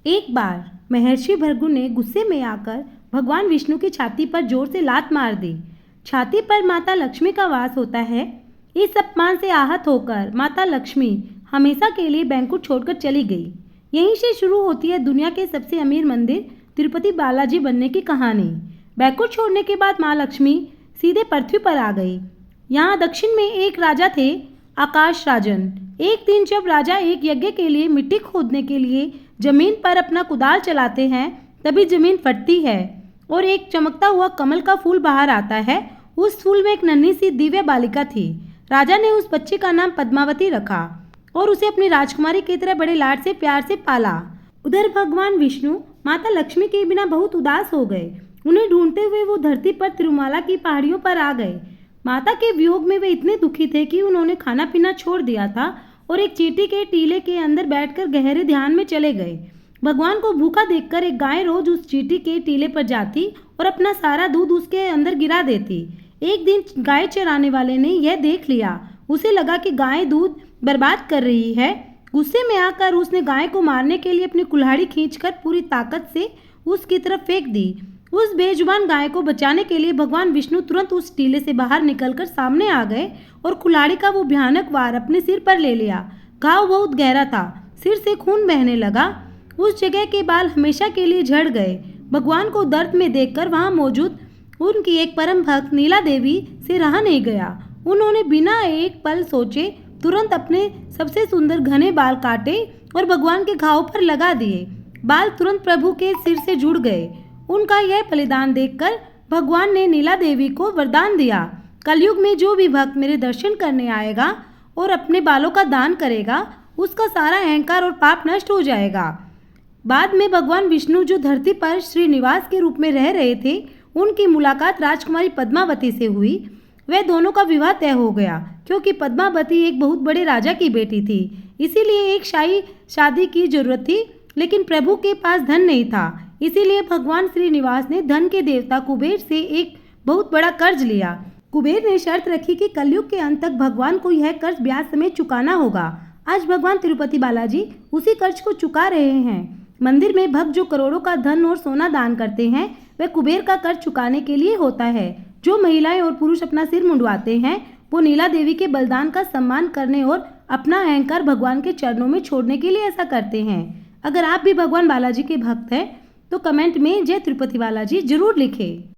एक बार महर्षि भृगु ने गुस्से में आकर भगवान विष्णु की छाती पर जोर से लात मार दी। छाती पर माता लक्ष्मी का वास होता है। इस अपमान से आहत होकर माता लक्ष्मी हमेशा के लिए बैंकुट छोड़कर चली गई। यहीं से शुरू होती है दुनिया के सबसे अमीर मंदिर तिरुपति बालाजी बनने की कहानी। बैंकुट छोड़ने के बाद माँ लक्ष्मी सीधे पृथ्वी पर आ गई। यहाँ दक्षिण में एक राजा थे, आकाश राजन। एक दिन जब राजा एक यज्ञ के लिए मिट्टी खोदने के लिए जमीन पर अपना कुदाल चलाते हैं, तभी जमीन फटती है और एक चमकता हुआ कमल का फूल बाहर आता है। उस फूल में एक नन्ही सी दिव्य बालिका थी। राजा ने उस बच्ची का नाम पद्मावती रखा और उसे अपनी राजकुमारी की तरह बड़े लाड से प्यार से पाला। उधर भगवान विष्णु माता लक्ष्मी के बिना बहुत उदास हो गए। उन्हें ढूंढते हुए वो धरती पर तिरुमाला की पहाड़ियों पर आ गए। माता के वियोग में वे इतने दुखी थे कि उन्होंने खाना पीना छोड़ दिया था और एक चींटी के टीले के अंदर बैठकर गहरे ध्यान में चले गए। भगवान को भूखा देखकर एक गाय रोज उस चींटी के टीले पर जाती और अपना सारा दूध उसके अंदर गिरा देती। एक दिन गाय चराने वाले ने यह देख लिया। उसे लगा कि गाय दूध बर्बाद कर रही है। गुस्से में आकर उसने गाय को मारने के लिए अपनी कुल्हाड़ी खींचकर पूरी ताकत से उसकी तरफ फेंक दी। उस बेजुबान गाय को बचाने के लिए भगवान विष्णु तुरंत उस टीले से बाहर निकलकर सामने आ गए और कुल्हाड़ी का वो भयानक वार अपने सिर पर ले लिया। घाव बहुत गहरा था, सिर से खून बहने लगा। उस जगह के बाल हमेशा के लिए झड़ गए। भगवान को दर्द में देखकर वहां मौजूद उनकी एक परम भक्त नीला देवी से रहा नहीं गया। उन्होंने बिना एक पल सोचे तुरंत अपने सबसे सुंदर घने बाल काटे और भगवान के घाव पर लगा दिए। बाल तुरंत प्रभु के सिर से जुड़ गए। उनका यह बलिदान देखकर भगवान ने नीला देवी को वरदान दिया, कलयुग में जो भी भक्त मेरे दर्शन करने आएगा और अपने बालों का दान करेगा, उसका सारा अहंकार और पाप नष्ट हो जाएगा। बाद में भगवान विष्णु जो धरती पर श्रीनिवास के रूप में रह रहे थे, उनकी मुलाकात राजकुमारी पद्मावती से हुई। वह दोनों का विवाह तय हो गया क्योंकि पद्मावती एक बहुत बड़े राजा की बेटी थी, इसीलिए एक शाही शादी की जरूरत थी। लेकिन प्रभु के पास धन नहीं था, इसीलिए भगवान श्रीनिवास ने धन के देवता कुबेर से एक बहुत बड़ा कर्ज लिया। कुबेर ने शर्त रखी कि कलयुग के अंत तक भगवान को यह कर्ज ब्याज समेत चुकाना होगा। आज भगवान तिरुपति बालाजी उसी कर्ज को चुका रहे हैं। मंदिर में भक्त जो करोड़ों का धन और सोना दान करते हैं, वह कुबेर का कर्ज चुकाने के लिए होता है। जो महिलाएं और पुरुष अपना सिर मुंडवाते हैं, वो नीला देवी के बलिदान का सम्मान करने और अपना अहंकार भगवान के चरणों में छोड़ने के लिए ऐसा करते हैं। अगर आप भी भगवान बालाजी के भक्त हैं तो कमेंट में जय तिरुपति बालाजी जरूर लिखें।